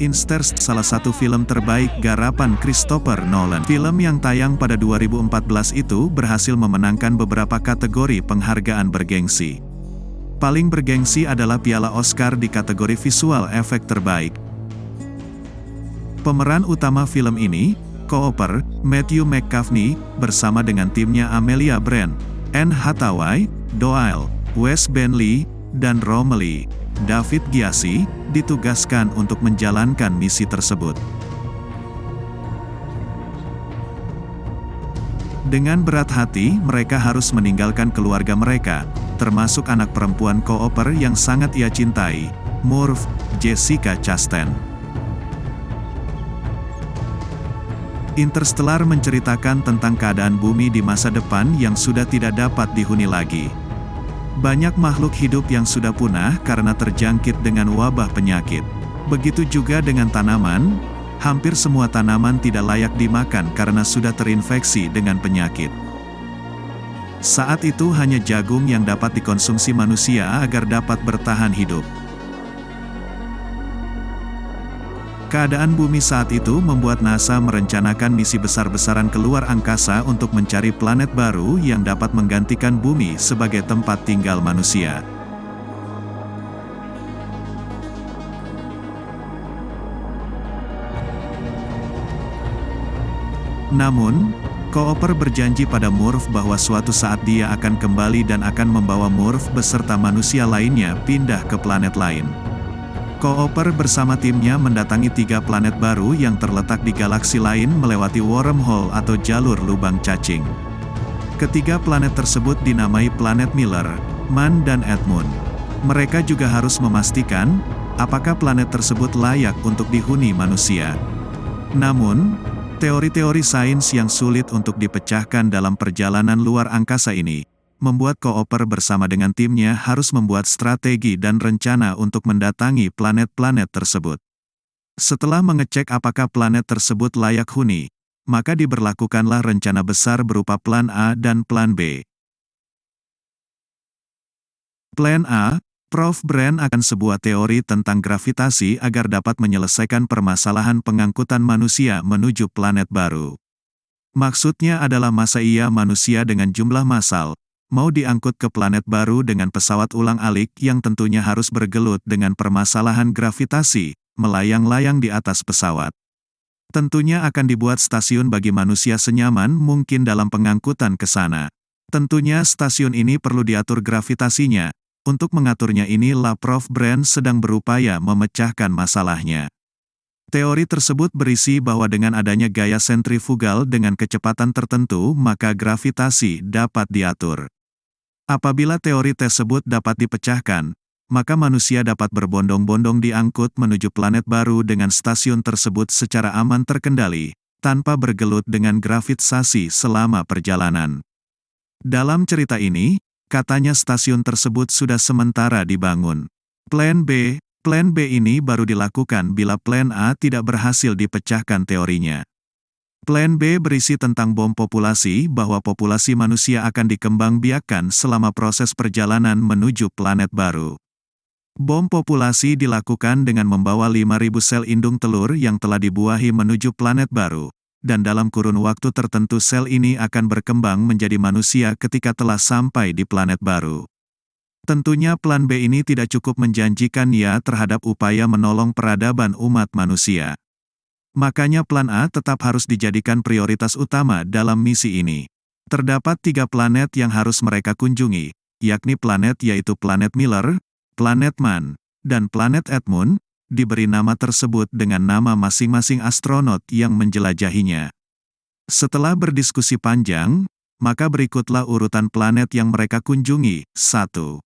Interstellar, salah satu film terbaik garapan Christopher Nolan. Film yang tayang pada 2014 itu berhasil memenangkan beberapa kategori penghargaan bergengsi. Paling bergengsi adalah Piala Oscar di kategori visual efek terbaik. Pemeran utama film ini, Cooper, Matthew McConaughey, bersama dengan timnya Amelia Brand, Anne Hathaway, Doyle, Wes Bentley, dan Romilly David Gyasi, ditugaskan untuk menjalankan misi tersebut. Dengan berat hati, mereka harus meninggalkan keluarga mereka, termasuk anak perempuan Cooper yang sangat ia cintai, Murph, Jessica Chastain. Interstellar menceritakan tentang keadaan bumi di masa depan yang sudah tidak dapat dihuni lagi. Banyak makhluk hidup yang sudah punah karena terjangkit dengan wabah penyakit. Begitu juga dengan tanaman, hampir semua tanaman tidak layak dimakan karena sudah terinfeksi dengan penyakit. Saat itu hanya jagung yang dapat dikonsumsi manusia agar dapat bertahan hidup. Keadaan bumi saat itu membuat NASA merencanakan misi besar-besaran keluar angkasa untuk mencari planet baru yang dapat menggantikan bumi sebagai tempat tinggal manusia. Namun, Cooper berjanji pada Murph bahwa suatu saat dia akan kembali dan akan membawa Murph beserta manusia lainnya pindah ke planet lain. Cooper bersama timnya mendatangi 3 planet baru yang terletak di galaksi lain melewati wormhole atau jalur lubang cacing. Ketiga planet tersebut dinamai planet Miller, Man dan Edmund. Mereka juga harus memastikan, apakah planet tersebut layak untuk dihuni manusia. Namun, teori-teori sains yang sulit untuk dipecahkan dalam perjalanan luar angkasa ini, membuat Cooper bersama dengan timnya harus membuat strategi dan rencana untuk mendatangi planet-planet tersebut. Setelah mengecek apakah planet tersebut layak huni, maka diberlakukanlah rencana besar berupa Plan A dan Plan B. Plan A, Prof. Brand akan sebuah teori tentang gravitasi agar dapat menyelesaikan permasalahan pengangkutan manusia menuju planet baru. Maksudnya adalah masa iya manusia dengan jumlah massal mau diangkut ke planet baru dengan pesawat ulang-alik yang tentunya harus bergelut dengan permasalahan gravitasi, melayang-layang di atas pesawat. Tentunya akan dibuat stasiun bagi manusia senyaman mungkin dalam pengangkutan ke sana. Tentunya stasiun ini perlu diatur gravitasinya. Untuk mengaturnya inilah Prof. Brand sedang berupaya memecahkan masalahnya. Teori tersebut berisi bahwa dengan adanya gaya sentrifugal dengan kecepatan tertentu maka gravitasi dapat diatur. Apabila teori tersebut dapat dipecahkan, maka manusia dapat berbondong-bondong diangkut menuju planet baru dengan stasiun tersebut secara aman terkendali, tanpa bergelut dengan gravitasi selama perjalanan. Dalam cerita ini, katanya stasiun tersebut sudah sementara dibangun. Plan B ini baru dilakukan bila Plan A tidak berhasil dipecahkan teorinya. Plan B berisi tentang bom populasi bahwa populasi manusia akan dikembangbiakkan selama proses perjalanan menuju planet baru. Bom populasi dilakukan dengan membawa 5.000 sel indung telur yang telah dibuahi menuju planet baru, dan dalam kurun waktu tertentu sel ini akan berkembang menjadi manusia ketika telah sampai di planet baru. Tentunya Plan B ini tidak cukup menjanjikan ya terhadap upaya menolong peradaban umat manusia. Makanya Plan A tetap harus dijadikan prioritas utama dalam misi ini. Terdapat 3 planet yang harus mereka kunjungi, yakni planet yaitu planet Miller, planet Man, dan planet Edmund, diberi nama tersebut dengan nama masing-masing astronot yang menjelajahinya. Setelah berdiskusi panjang, maka berikutlah urutan planet yang mereka kunjungi. 1.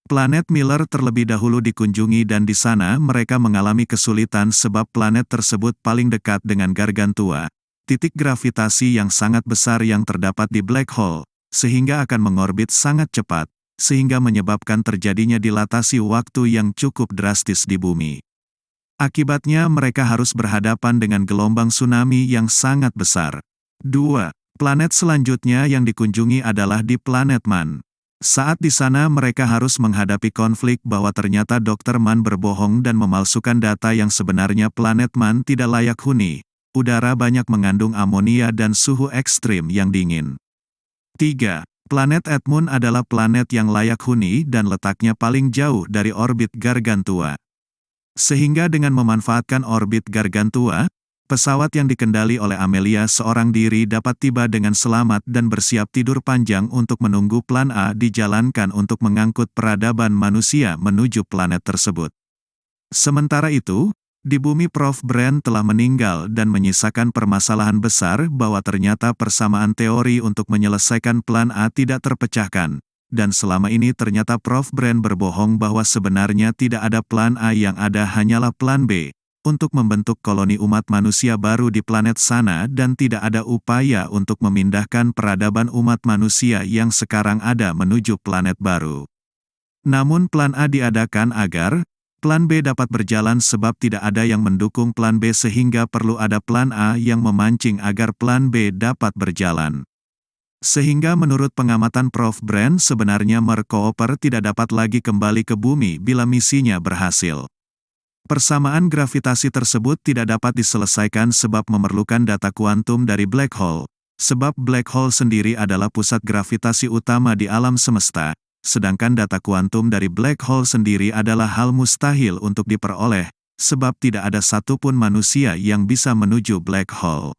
Planet Miller terlebih dahulu dikunjungi dan di sana mereka mengalami kesulitan sebab planet tersebut paling dekat dengan Gargantua, titik gravitasi yang sangat besar yang terdapat di black hole, sehingga akan mengorbit sangat cepat, sehingga menyebabkan terjadinya dilatasi waktu yang cukup drastis di bumi. Akibatnya mereka harus berhadapan dengan gelombang tsunami yang sangat besar. 2. Planet selanjutnya yang dikunjungi adalah di planet Man. Saat di sana mereka harus menghadapi konflik bahwa ternyata Dr. Mann berbohong dan memalsukan data yang sebenarnya planet Mann tidak layak huni. Udara banyak mengandung amonia dan suhu ekstrim yang dingin. 3. Planet Edmund adalah planet yang layak huni dan letaknya paling jauh dari orbit Gargantua. Sehingga dengan memanfaatkan orbit Gargantua, pesawat yang dikendali oleh Amelia seorang diri dapat tiba dengan selamat dan bersiap tidur panjang untuk menunggu plan A dijalankan untuk mengangkut peradaban manusia menuju planet tersebut. Sementara itu, di bumi Prof. Brand telah meninggal dan menyisakan permasalahan besar bahwa ternyata persamaan teori untuk menyelesaikan plan A tidak terpecahkan. Dan selama ini ternyata Prof. Brand berbohong bahwa sebenarnya tidak ada plan A, yang ada hanyalah plan B, untuk membentuk koloni umat manusia baru di planet sana, dan tidak ada upaya untuk memindahkan peradaban umat manusia yang sekarang ada menuju planet baru. Namun plan A diadakan agar plan B dapat berjalan sebab tidak ada yang mendukung plan B, sehingga perlu ada plan A yang memancing agar plan B dapat berjalan. Sehingga menurut pengamatan Prof. Brand sebenarnya Merkooper tidak dapat lagi kembali ke bumi bila misinya berhasil. Persamaan gravitasi tersebut tidak dapat diselesaikan sebab memerlukan data kuantum dari black hole, sebab black hole sendiri adalah pusat gravitasi utama di alam semesta, sedangkan data kuantum dari black hole sendiri adalah hal mustahil untuk diperoleh, sebab tidak ada satupun manusia yang bisa menuju black hole.